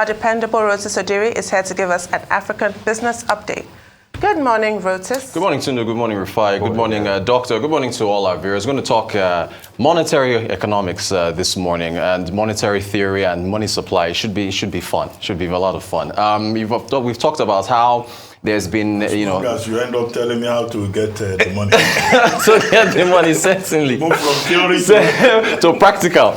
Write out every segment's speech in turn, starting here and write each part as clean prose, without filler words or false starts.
Our dependable Rotis Oddiri is here to give us an African business update. Good morning, Rotis. Good morning, Tunde. Good morning, Rufai. Good morning, Doctor. Good morning to all our viewers. We're going to talk monetary economics this morning, and monetary theory and money supply. Should be fun. Should be a lot of fun. We've talked about how there's been, As you end up telling me how to get the money. So get the money, certainly. Move from theory to practical.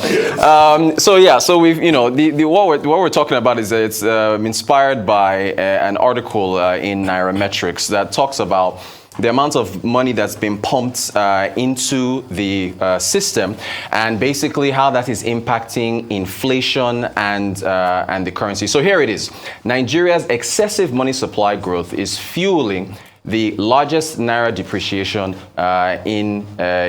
So we've, what we're talking about is it's inspired by an article in Nairametrics that talks about the amount of money that's been pumped into the system, and basically how that is impacting inflation and the currency. So here it is. Nigeria's excessive money supply growth is fueling the largest naira depreciation in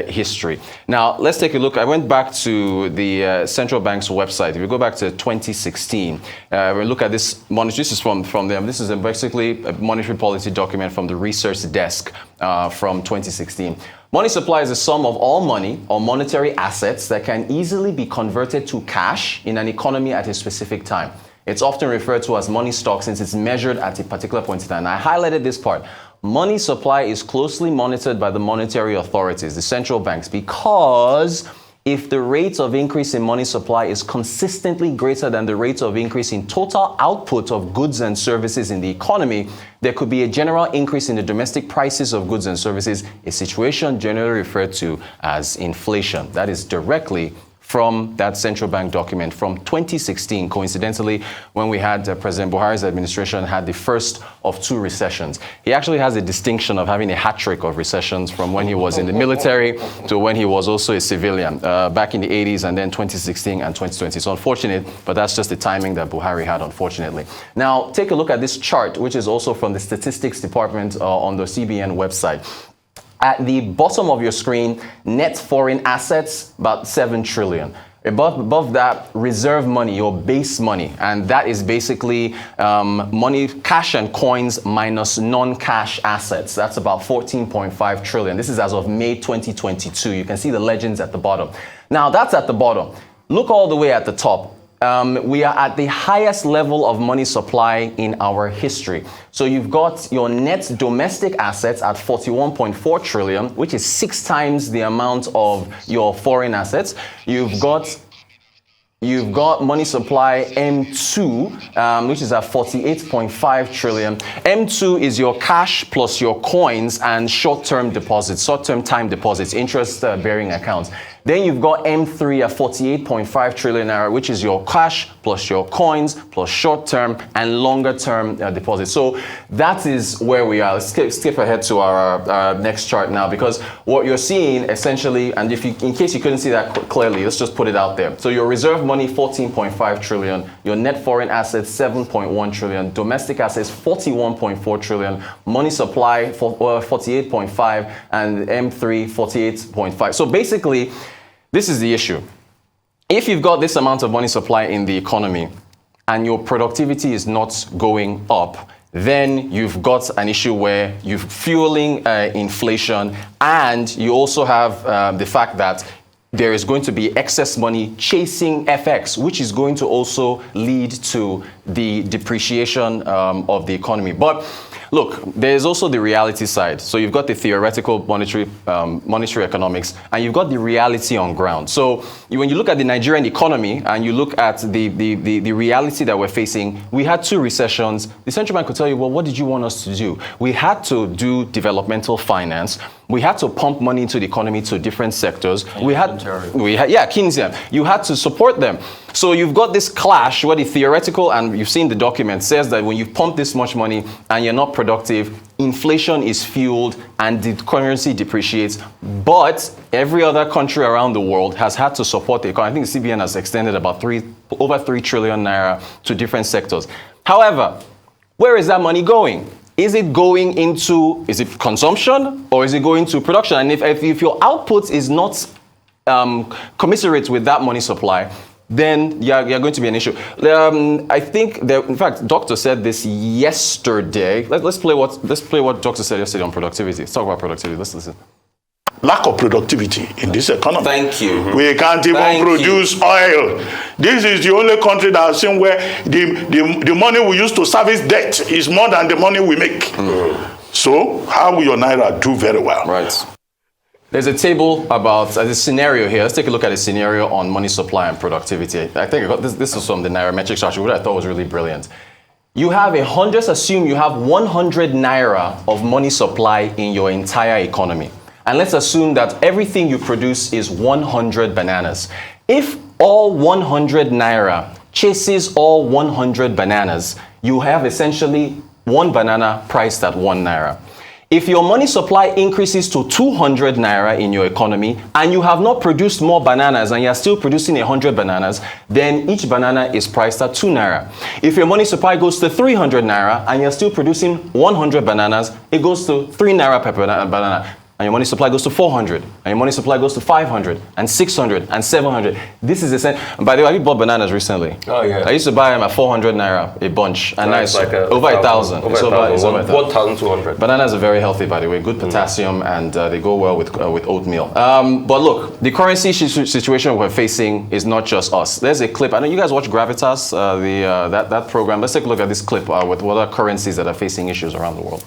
history. Now, let's take a look. I went back to the central bank's website. If you go back to 2016, we look at this monetary. This is from them. This is basically a monetary policy document from the research desk from 2016. Money supply is the sum of all money or monetary assets that can easily be converted to cash in an economy at a specific time. It's often referred to as money stock since it's measured at a particular point in time. I highlighted this part. Money supply is closely monitored by the monetary authorities, the central banks, because if the rate of increase in money supply is consistently greater than the rate of increase in total output of goods and services in the economy, there could be a general increase in the domestic prices of goods and services, a situation generally referred to as inflation. That is directly from that central bank document from 2016, coincidentally, when we had President Buhari's administration had the first of two recessions. He actually has a distinction of having a hat trick of recessions from when he was in the military to when he was also a civilian, back in the 80s and then 2016 and 2020. So unfortunate, but that's just the timing that Buhari had, unfortunately. Now, take a look at this chart, which is also from the statistics department on the CBN website. At the bottom of your screen, net foreign assets, about 7 trillion. Above that, reserve money, your base money. And that is basically money, cash and coins minus non-cash assets. That's about 14.5 trillion. This is as of May 2022. You can see the legends at the bottom. Now, that's at the bottom. Look all the way at the top. We are at the highest level of money supply in our history. So you've got your net domestic assets at 41.4 trillion, which is 6 times the amount of your foreign assets. You've got money supply M2, which is at 48.5 trillion. M2 is your cash plus your coins and short-term deposits, short-term time deposits, interest-bearing accounts. Then you've got M3 at 48.5 trillion naira, which is your cash plus your coins plus short-term and longer-term deposits. So that is where we are. Let's skip ahead to our next chart now, because what you're seeing essentially, and in case you couldn't see that clearly, let's just put it out there. So your reserve money, 14.5 trillion, your net foreign assets, 7.1 trillion, domestic assets, 41.4 trillion, money supply, 48.5, and M3, 48.5. So basically, this is the issue. If you've got this amount of money supply in the economy and your productivity is not going up, then you've got an issue where you're fueling inflation, and you also have the fact that there is going to be excess money chasing FX, which is going to also lead to the depreciation of the economy. But look, there's also the reality side. So you've got the theoretical monetary economics, and you've got the reality on ground. So when you look at the Nigerian economy and you look at the reality that we're facing, we had 2 recessions. The central bank could tell you, well, what did you want us to do? We had to do developmental finance. We had to pump money into the economy to different sectors. Keynesian. You had to support them. So you've got this clash where the theoretical, and you've seen the document, says that when you pump this much money and you're not productive, inflation is fueled and the currency depreciates. But every other country around the world has had to support the economy. I think the CBN has extended about over 3 trillion naira to different sectors. However, where is that money going? Is it going into, is it consumption or is it going to production? And if your output is not commensurate with that money supply, then you're going to be an issue. I think that, in fact, Doctor said this yesterday. Let's play what Doctor said yesterday on productivity. Let's talk about productivity. Let's listen. lack of productivity in this economy. Thank you. We can't even produce oil. This is the only country that I've seen where the money we use to service debt is more than the money we make. So how will your Naira do very well? Right. There's a table about a scenario here. Let's take a look at a scenario on money supply and productivity. I think I got this is from the Nairametrics chart, which I thought was really brilliant. You have just assume you have 100 Naira of money supply in your entire economy. And let's assume that everything you produce is 100 bananas. If all 100 Naira chases all 100 bananas, you have essentially one banana priced at 1 Naira. If your money supply increases to 200 Naira in your economy and you have not produced more bananas and you're still producing 100 bananas, then each banana is priced at 2 Naira. If your money supply goes to 300 Naira and you're still producing 100 bananas, it goes to 3 Naira per banana. And your money supply goes to 400, and your money supply goes to 500, and 600, and 700. This is the By the way, I bought bananas recently. Oh, yeah. I used to buy them at 400 Naira a bunch, and now it's like over 1,000. Over 1,200. Bananas are very healthy, by the way. Good potassium, and they go well with oatmeal. But look, the currency situation we're facing is not just us. There's a clip. I know you guys watch Gravitas, that program. Let's take a look at this clip with what are currencies that are facing issues around the world.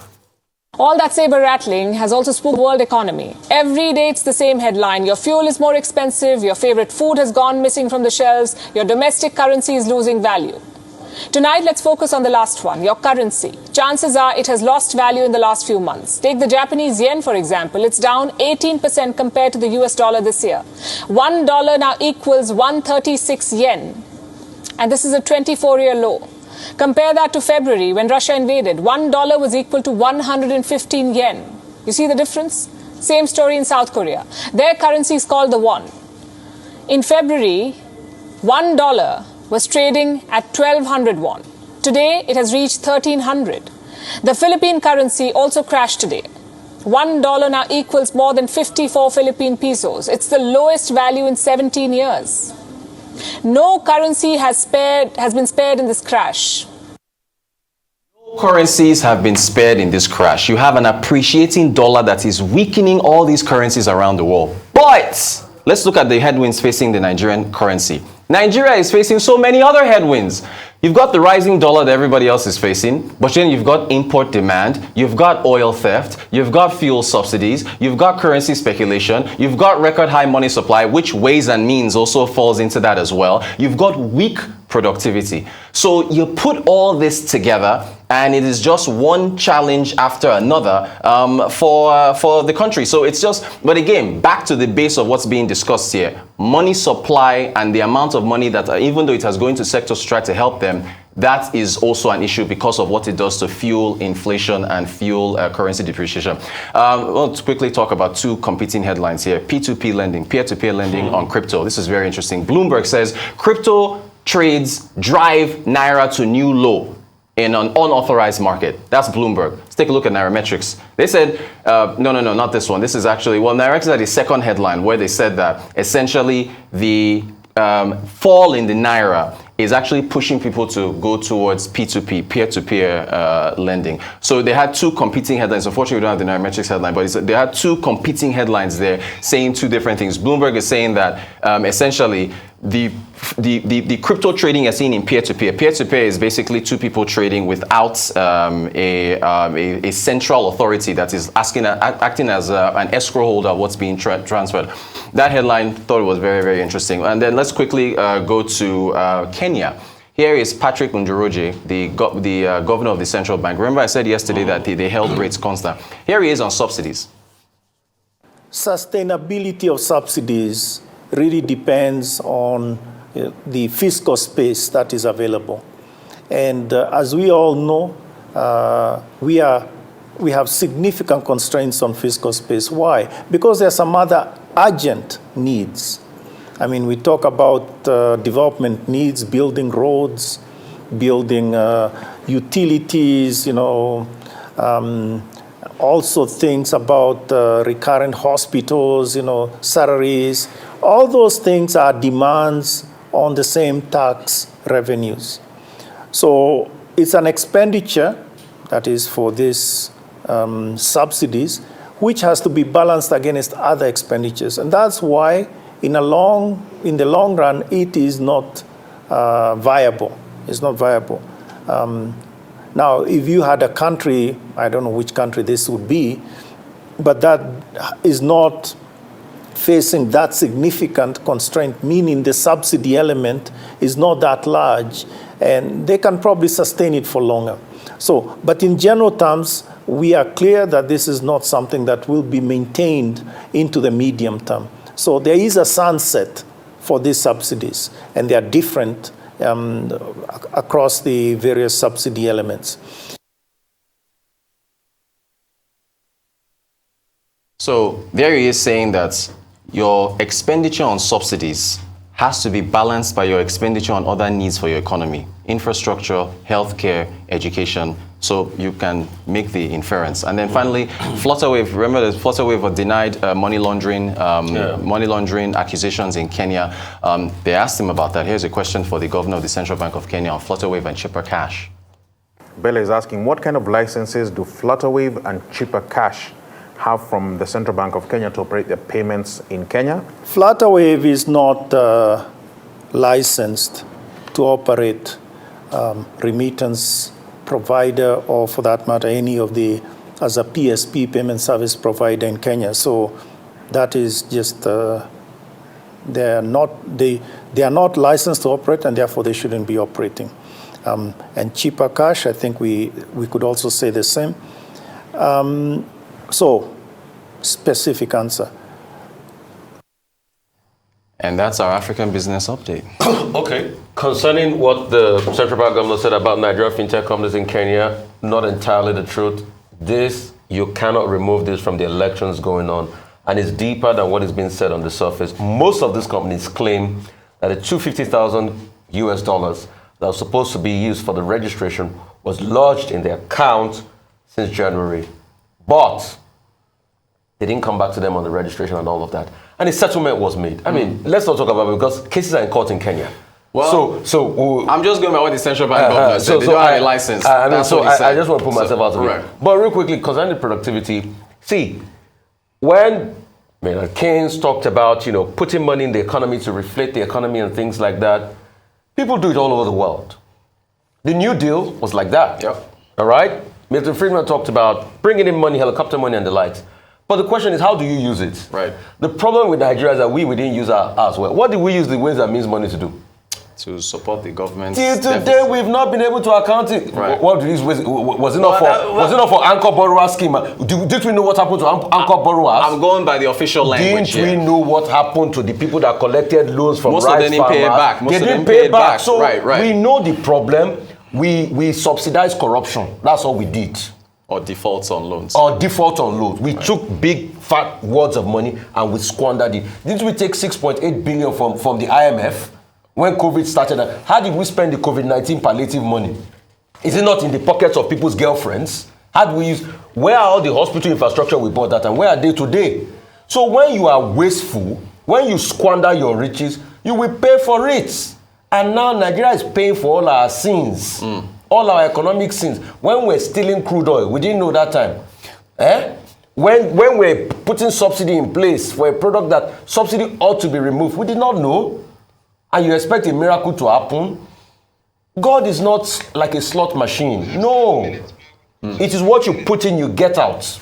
All that saber rattling has also spooked the world economy. Every day it's the same headline. Your fuel is more expensive, your favorite food has gone missing from the shelves, your domestic currency is losing value. Tonight, let's focus on the last one, your currency. Chances are it has lost value in the last few months. Take the Japanese yen, for example. It's down 18% compared to the US dollar this year. $1 now equals 136 yen. And this is a 24-year low. Compare that to February when Russia invaded. $1 was equal to 115 yen. You see the difference? Same story in South Korea. Their currency is called the won. In February, $1 was trading at 1,200 won. Today, it has reached 1,300. The Philippine currency also crashed today. $1 now equals more than 54 Philippine pesos. It's the lowest value in 17 years. No currency has been spared in this crash. No currencies have been spared in this crash. You have an appreciating dollar that is weakening all these currencies around the world. But let's look at the headwinds facing the Nigerian currency. Nigeria is facing so many other headwinds. You've got the rising dollar that everybody else is facing, but then you've got import demand, you've got oil theft, you've got fuel subsidies, you've got currency speculation, you've got record high money supply, which ways and means also falls into that as well. You've got weak productivity. So you put all this together and it is just one challenge after another for the country. So it's just, but again, back to the base of what's being discussed here. Money supply and the amount of money that, even though it has gone into sectors to try to help them, that is also an issue because of what it does to fuel inflation and fuel currency depreciation. Let's quickly talk about two competing headlines here. P2P lending, peer-to-peer lending on crypto. This is very interesting. Bloomberg says crypto trades drive Naira to new low in an unauthorized market. That's Bloomberg. Let's take a look at Nairametrics. They said, no, not this one. This is actually, well, Nairametrics had a second headline where they said that essentially the fall in the Naira is actually pushing people to go towards P2P, peer-to-peer lending. So they had two competing headlines. Unfortunately, we don't have the Nairametrics headline, but they had two competing headlines there saying two different things. Bloomberg is saying that essentially the crypto trading you're seeing in peer-to-peer. Peer-to-peer is basically two people trading without a central authority that is acting as an escrow holder of what's being transferred. That headline, thought it was very, very interesting. And then let's quickly go to Kenya. Here is Patrick Njoroge, the governor of the central bank. Remember I said yesterday that they held rates constant. Here he is on subsidies. Sustainability of subsidies really depends on the fiscal space that is available. And as we all know, we have significant constraints on fiscal space. Why? Because there are some other urgent needs. I mean, we talk about development needs, building roads, building utilities, also things about recurrent hospitals, salaries. All those things are demands on the same tax revenues. So it's an expenditure that is for these subsidies, which has to be balanced against other expenditures. And that's why in the long run, it is not viable. It's not viable. Now, if you had a country, I don't know which country this would be, but that is not facing that significant constraint, meaning the subsidy element is not that large, and they can probably sustain it for longer. So, but in general terms, we are clear that this is not something that will be maintained into the medium term. So there is a sunset for these subsidies, and they are different across the various subsidy elements. So there he is saying that your expenditure on subsidies has to be balanced by your expenditure on other needs for your economy, infrastructure, healthcare, education, so you can make the inference. And then finally, Flutterwave, remember that Flutterwave denied money laundering accusations in Kenya. They asked him about that. Here's a question for the governor of the Central Bank of Kenya on Flutterwave and Chipper Cash. Bella is asking, what kind of licenses do Flutterwave and Chipper Cash have from the Central Bank of Kenya to operate their payments in Kenya? Flutterwave is not licensed to operate remittance provider, or for that matter, any of the, as a PSP, payment service provider in Kenya. So that is just, they are not licensed to operate, and therefore they shouldn't be operating. And Chipper Cash, I think we could also say the same. So, specific answer. And that's our African business update. Okay. Concerning what the Central Bank governor said about Nigeria fintech companies in Kenya, not entirely the truth. You cannot remove this from the elections going on. And it's deeper than what is being said on the surface. Most of these companies claim that the $250,000 that was supposed to be used for the registration was lodged in their account since January. But they didn't come back to them on the registration and all of that. And a settlement was made. I mean, let's not talk about it because cases are in court in Kenya. Well, I'm just going by what the Central Bank governor said. They don't have a license. I just want to put myself out of it. But real quickly, concerning the productivity, see, when Maynard Keynes talked about, putting money in the economy to reflate the economy and things like that, people do it all over the world. The New Deal was like that. Yep. All right? Milton Friedman talked about bringing in money, helicopter money and the likes. But the question is, how do you use it? Right. The problem with Nigeria is that we didn't use ours well. What did we use the ways and means money to do? To support the government. Till today, we've not been able to account it. Right. What did was it not for anchor borrower scheme? Did we know what happened to anchor borrowers? I'm going by the official language. Didn't we know what happened to the people that collected loans from rice farmers? Most of them didn't pay it back. They didn't pay it back. So we know the problem. We subsidized corruption. That's all we did. Or defaults on loans. We took big, fat wads of money and we squandered it. Didn't we take 6.8 billion from the IMF when COVID started? How did we spend the COVID-19 palliative money? Is it not in the pockets of people's girlfriends? Where are all the hospital infrastructure we bought that and where are they today? So when you are wasteful, when you squander your riches, you will pay for it. And now Nigeria is paying for all our sins. All our economic sins. When we're stealing crude oil, we didn't know that time. When we're putting subsidy in place for a product that subsidy ought to be removed, we did not know. And you expect a miracle to happen? God is not like a slot machine. No. It is what you put in, you get out.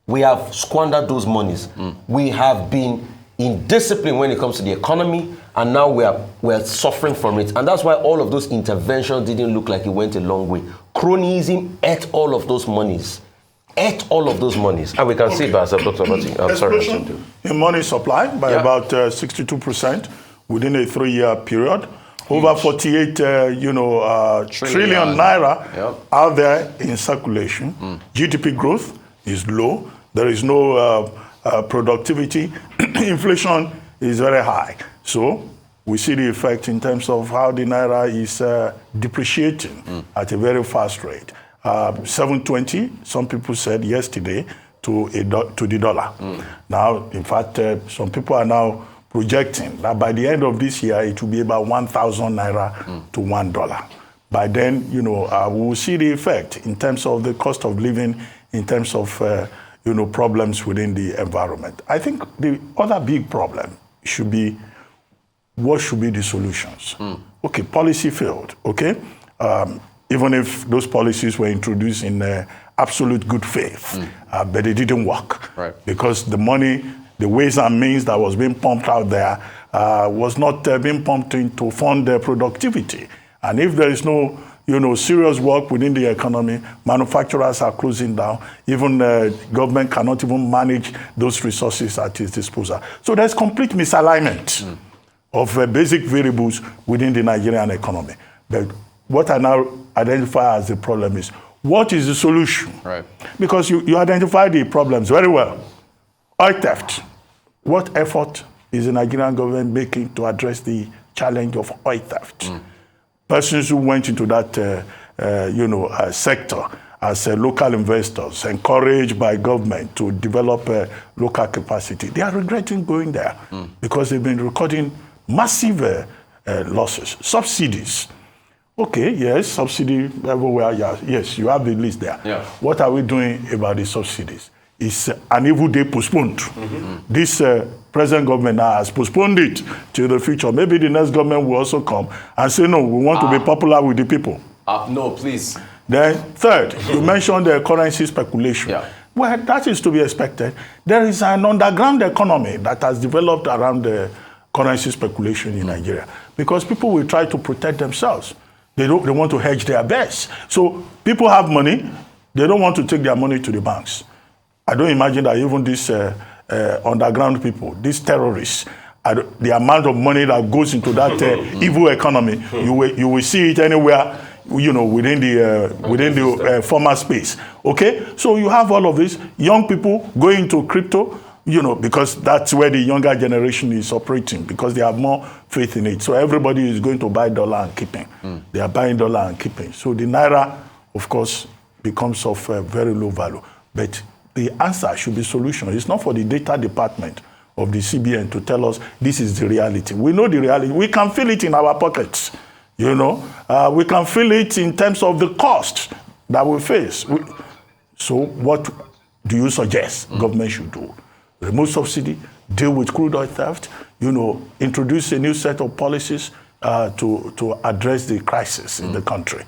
We have squandered those monies. We have been indisciplined when it comes to the economy, and now we're suffering from it. And that's why all of those interventions didn't look like it went a long way. Cronyism ate all of those monies. And we can see it by ourselves, Dr. Abati. I'm sorry. Explosion in money supply by about 62% within a 3-year period. Huge. Over 48 trillion naira out there in circulation. GDP growth is low. There is no productivity. Inflation is very high. So we see the effect in terms of how the naira is depreciating at a very fast rate. 720, some people said yesterday, to the dollar. Now, in fact, some people are now projecting that by the end of this year, it will be about 1,000 naira to $1. By then, we will see the effect in terms of the cost of living, in terms of problems within the environment. I think the other big problem should be, what should be the solutions? Okay, policy failed, okay? Even if those policies were introduced in absolute good faith, but it didn't work. Right. Because the money, the ways and means that was being pumped out there was not being pumped in to fund productivity. And if there is no serious work within the economy, manufacturers are closing down, even government cannot even manage those resources at its disposal. So there's complete misalignment of basic variables within the Nigerian economy. But what I now identify as the problem is, what is the solution? Right. Because you identify the problems very well. Oil theft. What effort is the Nigerian government making to address the challenge of oil theft? Persons who went into that sector as local investors, encouraged by government to develop local capacity, they are regretting going there because they've been recording massive losses. Subsidies. Okay, yes, subsidy everywhere. Yes, you have the list there. Yeah. What are we doing about the subsidies? It's an evil day postponed. This present government now has postponed it to the future. Maybe the next government will also come and say, no, we want to be popular with the people. No, please. Then third, you mentioned the currency speculation. Yeah. Well, that is to be expected. There is an underground economy that has developed around the currency speculation in Nigeria because people will try to protect themselves. They want to hedge their bets. So people have money. They don't want to take their money to the banks. I don't imagine that even these underground people, these terrorists, the amount of money that goes into that evil economy, you will see it anywhere, within the formal space. Okay, so you have all of this young people going into crypto, because that's where the younger generation is operating, because they have more faith in it. So everybody is going to buy dollar and keeping. They are buying dollar and keeping. So the naira, of course, becomes of very low value. But the answer should be solution. It's not for the data department of the CBN to tell us this is the reality. We know the reality. We can feel it in our pockets. We can feel it in terms of the cost that we face. So what do you suggest government should do? Remove subsidy, deal with crude oil theft, introduce a new set of policies to address the crisis in the country.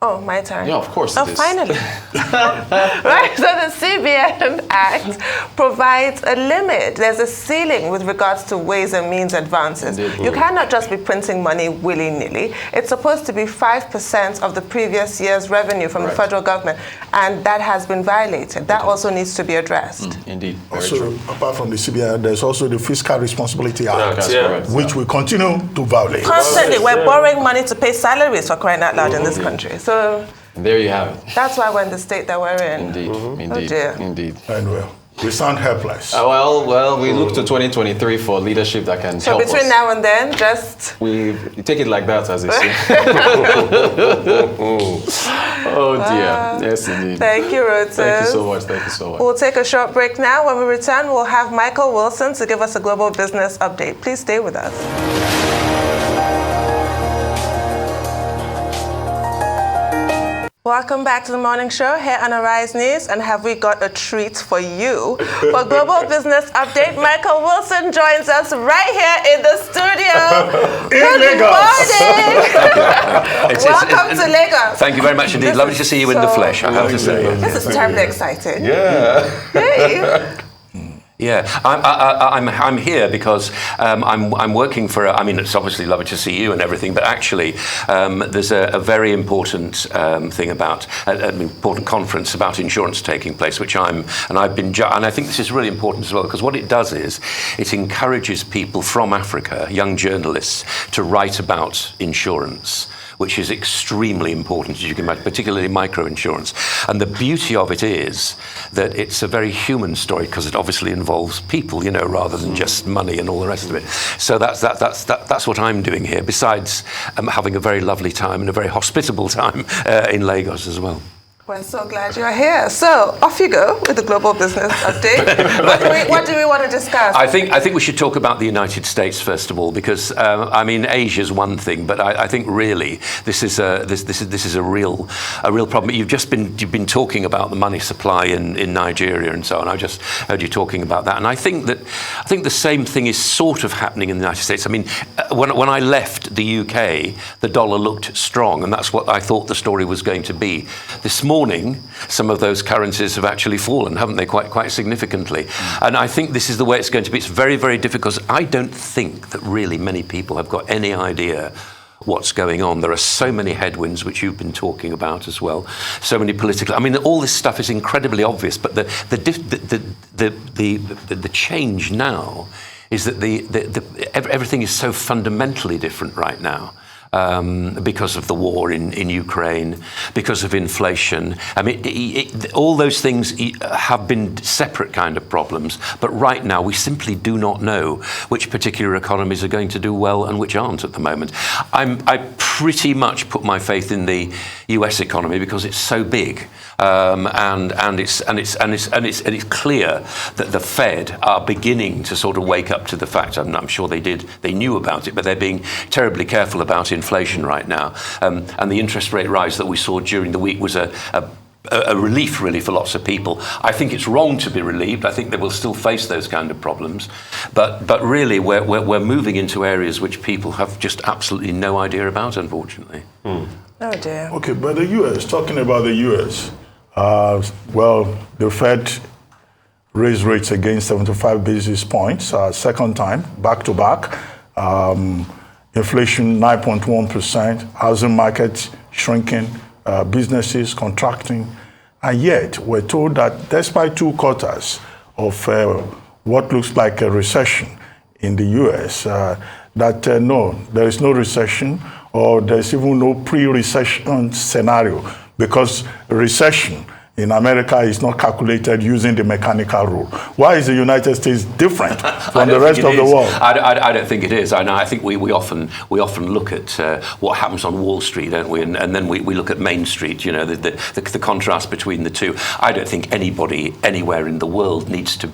Oh, my turn. Yeah, of course. Oh, finally. Right, so the CBN Act provides a limit. There's a ceiling with regards to ways and means advances. You cannot just be printing money willy-nilly. It's supposed to be 5% of the previous year's revenue from the federal government, and that has been violated. That also needs to be addressed. Indeed. Also, apart from the CBN, there's also the Fiscal Responsibility Act, correct. which we continue to violate. Constantly, we're borrowing money to pay salaries, for crying out loud, in this country. So there you have it. that's why we're in the state that we're in. Indeed. Indeed. Oh dear. Indeed. And we sound helpless. Well, we look to 2023 for leadership that can So help between us. now and then, just We take it like that, as they say. Oh dear. Yes, indeed. thank you, Rotus. Thank you so much. Thank you so much. We'll take a short break now. When we return, we'll have Michael Wilson to give us a global business update. Please stay with us. Welcome back to the morning show here on Arise News, and have we got a treat for you? For Global Business Update, Michael Wilson joins us right here in the studio. Good morning! Welcome to Lagos. Thank you very much indeed. Lovely to see you in the flesh, I have to say. This is terribly exciting. Yeah. Hey. Yeah, I'm here because I'm working for. It's obviously lovely to see you and everything, but actually, there's a very important thing about an important conference about insurance taking place, which and I think this is really important as well, because what it does is it encourages people from Africa, young journalists, to write about insurance, which is extremely important, as you can imagine, particularly micro-insurance. And the beauty of it is that it's a very human story, because it obviously involves people, rather than just money and all the rest of it. So that's what I'm doing here, besides having a very lovely time and a very hospitable time in Lagos as well. We're so glad you're here. So off you go with the global business update. What do we want to discuss? I think we should talk about the United States first of all, because Asia is one thing, but I think really this is a real problem. You've been talking about the money supply in Nigeria and so on. I just heard you talking about that, and I think the same thing is sort of happening in the United States. I mean, when I left the UK, the dollar looked strong, and that's what I thought the story was going to be. This morning, some of those currencies have actually fallen, haven't they, quite significantly? And I think this is the way it's going to be. It's very, very difficult. I don't think that really many people have got any idea what's going on. There are so many headwinds, which you've been talking about as well. So many political. I mean, all this stuff is incredibly obvious. But the change now is that everything is so fundamentally different right now. Because of the war in Ukraine, because of inflation. I mean, all those things have been separate kind of problems, but right now we simply do not know which particular economies are going to do well and which aren't at the moment. I pretty much put my faith in the US economy because it's so big, and it's clear that the Fed are beginning to sort of wake up to the fact. I'm sure they knew about it, but they're being terribly careful about inflation right now. And the interest rate rise that we saw during the week was a relief, really, for lots of people. I think it's wrong to be relieved. I think they will still face those kind of problems. But really, we're moving into areas which people have just absolutely no idea about, unfortunately. Oh, dear. Okay, but the U.S., talking about the U.S., the Fed raised rates again 75 basis points, second time, back to back. Inflation 9.1%, housing market shrinking, businesses contracting. And yet, we're told that despite 2 quarters of what looks like a recession in the US, no, there is no recession, or there's even no pre-recession scenario, because recession in America is not calculated using the mechanical rule. Why is the United States different from the rest of the world? I don't think it is. I think we often look at what happens on Wall Street, don't we? And then we look at Main Street. You know, the contrast between the two. I don't think anybody anywhere in the world needs to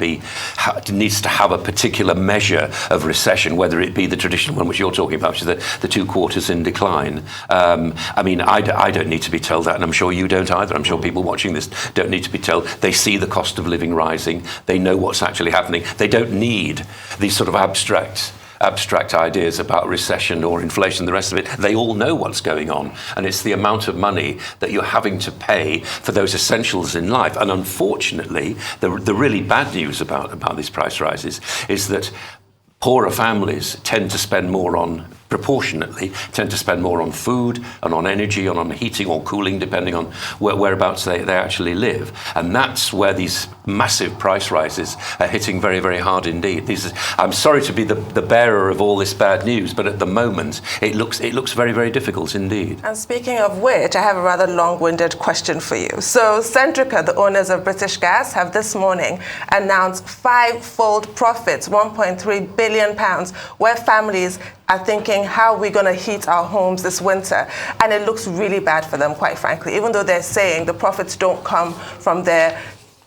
have a particular measure of recession, whether it be the traditional one which you're talking about, which is the 2 quarters in decline. I mean, I don't need to be told that, and I'm sure you don't either. I'm sure people watching this don't need to be told. They see the cost of living rising. They know what's actually happening. They don't need these sort of abstract ideas about recession or inflation, the rest of it. They all know what's going on. And it's the amount of money that you're having to pay for those essentials in life. And unfortunately, the really bad news about these price rises is that poorer families tend to spend more on food and on energy and on heating or cooling, depending on whereabouts they actually live. And that's where these massive price rises are hitting very, very hard indeed. I'm sorry to be the bearer of all this bad news, but at the moment it looks very, very difficult indeed. And speaking of which, I have a rather long-winded question for you. So Centrica, the owners of British Gas, have this morning announced 5-fold profits, £1.3 billion, where families are thinking, how are we going to heat our homes this winter? And it looks really bad for them, quite frankly, even though they're saying the profits don't come from their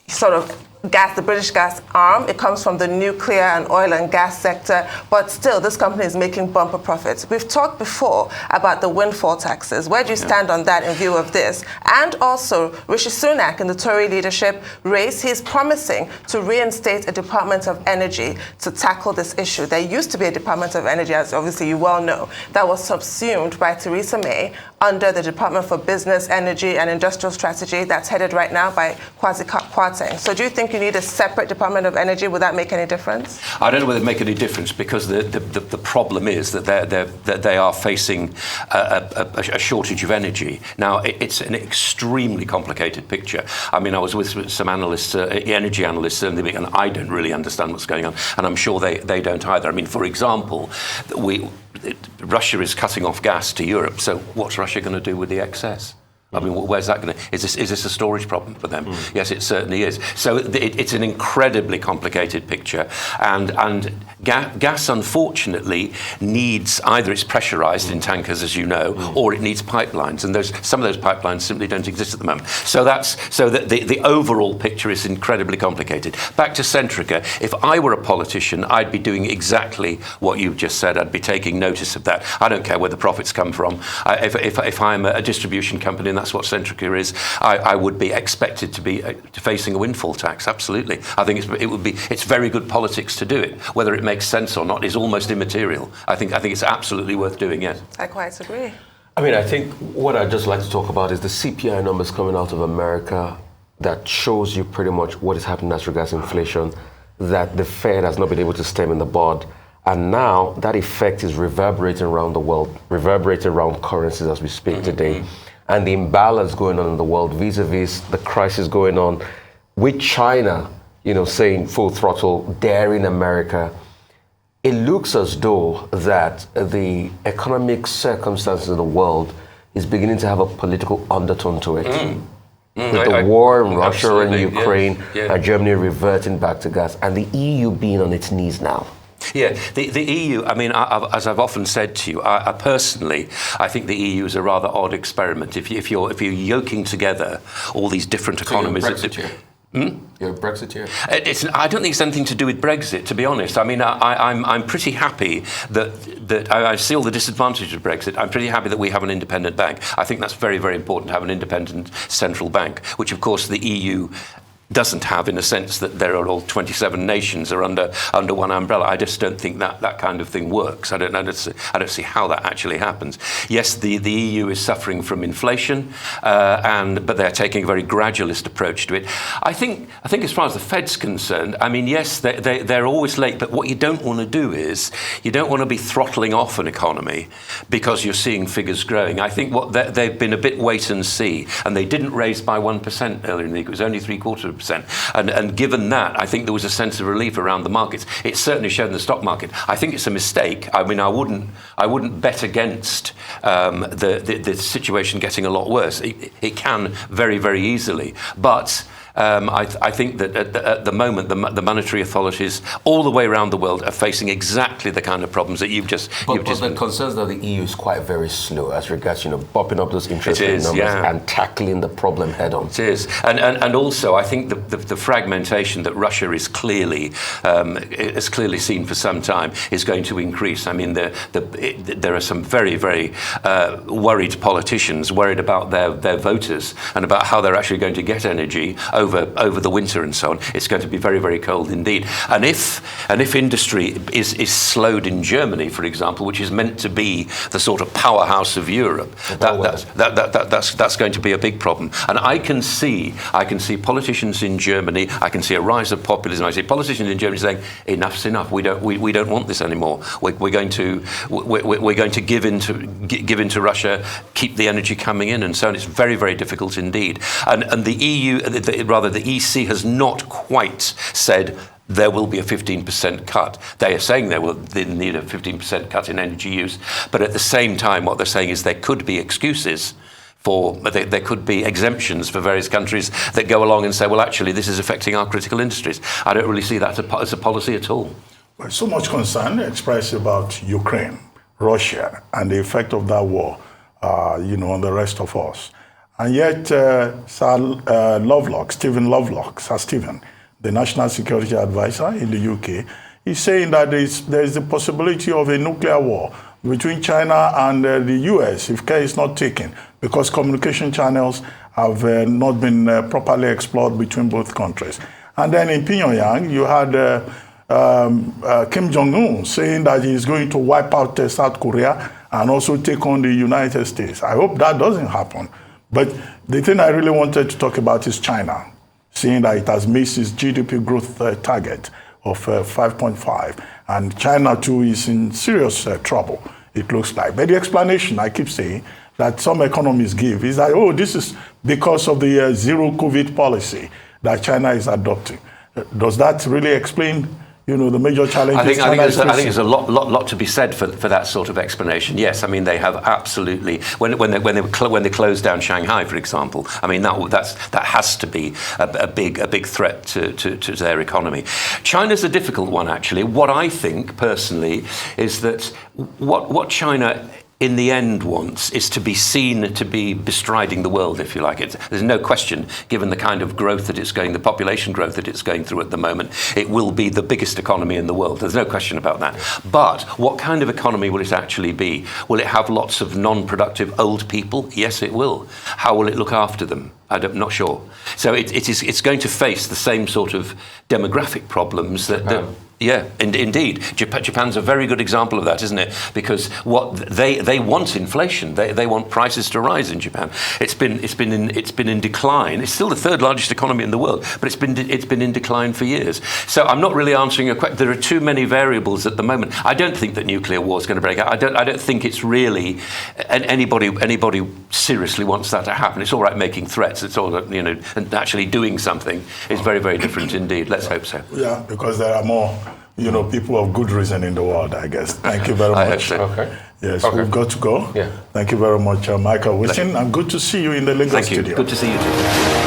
sort of gas, the British Gas arm. It comes from the nuclear and oil and gas sector, but still this company is making bumper profits. We've talked before about the windfall taxes. Where do you stand on that in view of this? And also, Rishi Sunak in the Tory leadership race, he's promising to reinstate a Department of Energy to tackle this issue. There used to be a Department of Energy, as obviously you well know, that was subsumed by Theresa May under the Department for Business, Energy and Industrial Strategy that's headed right now by Kwasi Kwarteng. So do you think you need a separate Department of Energy? Would that make any difference? I don't know whether it make any difference, because the problem is that they are facing a shortage of energy. Now, it's an extremely complicated picture. I mean, I was with some analysts, energy analysts, and I don't really understand what's going on, and I'm sure they don't either. I mean, for example, Russia is cutting off gas to Europe, so what's Russia going to do with the excess? I mean, where's that going to? Is this a storage problem for them? Yes, it certainly is. So it's an incredibly complicated picture, and gas, unfortunately, needs either it's pressurized in tankers, as you know, or it needs pipelines, and some of those pipelines simply don't exist at the moment. So the overall picture is incredibly complicated. Back to Centrica. If I were a politician, I'd be doing exactly what you've just said. I'd be taking notice of that. I don't care where the profits come from. If I'm a distribution company, and that's what Centrica is, I would be expected to be facing a windfall tax. Absolutely. I think it's very good politics to do it. Whether it makes sense or not is almost immaterial. I think it's absolutely worth doing. Yes. I quite agree. I mean, I think what I'd just like to talk about is the CPI numbers coming out of America that shows you pretty much what is happening as regards inflation, that the Fed has not been able to stem in the bud. And now that effect is reverberating around the world, reverberating around currencies as we speak today. And the imbalance going on in the world vis-a-vis the crisis going on with China, saying full throttle, daring America. It looks as though that the economic circumstances in the world is beginning to have a political undertone to it. With the war in Russia and Ukraine, and Germany reverting back to gas, and the EU being on its knees now. Yeah, the EU, I mean, as I've often said to you, I personally think the EU is a rather odd experiment. If you're yoking together all these different economies... You're a Brexiteer? I don't think it's anything to do with Brexit, to be honest. I mean, I'm pretty happy that I see all the disadvantages of Brexit. I'm pretty happy that we have an independent bank. I think that's very, very important to have an independent central bank, which, of course, the EU doesn't have, in a sense that there are all 27 nations are under one umbrella. I just don't think that kind of thing works. I don't see how that actually happens. Yes, the EU is suffering from inflation, but they're taking a very gradualist approach to it. I think as far as the Fed's concerned, I mean, yes, they're always late, but what you don't want to do is you don't want to be throttling off an economy because you're seeing figures growing. I think they've been a bit wait and see, and they didn't raise by 1% earlier in the week. It was only 0.75%. And given that, I think there was a sense of relief around the markets. It certainly showed in the stock market. I think it's a mistake. I mean, I wouldn't bet against the situation getting a lot worse. It can very, very easily. But I think that at the moment, the monetary authorities all the way around the world are facing exactly the kind of problems that you've just... But the concerns that the EU is quite very slow as regards, bopping up those interest rate numbers and tackling the problem head on. It is. And also, I think the fragmentation that Russia is clearly seen for some time is going to increase. I mean, there are some very, very worried politicians worried about their voters and about how they're actually going to get energy over the winter and so on. It's going to be very, very cold indeed. And if industry is slowed in Germany, for example, which is meant to be the sort of powerhouse of Europe, that's going to be a big problem. And I can see politicians in Germany. I can see a rise of populism. I see politicians in Germany saying, "Enough's enough. We don't want this anymore. We're going to give in to Russia, keep the energy coming in, and so on." It's very, very difficult indeed. And the EU, the EC has not quite said there will be a 15% cut. They are saying they need a 15% cut in energy use, but at the same time, what they're saying is there could be excuses there could be exemptions for various countries that go along and say, well, actually, this is affecting our critical industries. I don't really see that as a policy at all. Well, so much concern expressed about Ukraine, Russia, and the effect of that war, on the rest of us. And yet, Stephen Lovelock, the National Security Advisor in the UK, is saying that there is the possibility of a nuclear war between China and the US if care is not taken, because communication channels have not been properly explored between both countries. And then in Pyongyang, you had Kim Jong-un saying that he is going to wipe out South Korea and also take on the United States. I hope that doesn't happen. But the thing I really wanted to talk about is China, seeing that it has missed its GDP growth target of 5.5. And China, too, is in serious trouble, it looks like. But the explanation, I keep saying, that some economists give is that, this is because of the zero COVID policy that China is adopting. Does that really explain the major challenges. I think there's a lot to be said for that sort of explanation. Yes, I mean they have absolutely when they closed down Shanghai, for example. I mean that has to be a big threat to their economy. China's a difficult one actually. What I think personally is that what China in the end wants is to be seen to be bestriding the world, if you like. There's no question, given the kind of growth that it's going, the population growth that it's going through at the moment, it will be the biggest economy in the world. There's no question about that. But what kind of economy will it actually be? Will it have lots of non-productive old people? Yes, it will. How will it look after them? I'm not sure. So it's going to face the same sort of demographic problems that yeah, indeed. Japan's a very good example of that, isn't it? Because what they want inflation. They want prices to rise in Japan. It's been in decline. It's still the third largest economy in the world, but it's been in decline for years. So I'm not really answering your question. There are too many variables at the moment. I don't think that nuclear war is going to break out. I don't think it's really anybody seriously wants that to happen. It's all right making threats. It's all and actually doing something is very, very different indeed. Let's hope so. Yeah, because there are more people of good reason in the world, I guess. Thank you very much. I hope so. Okay. Yes, Okay. we've got to go. Yeah. Thank you very much, Michael Wishin, and good to see you in the Lagos Thank you. studio. Good to see you too.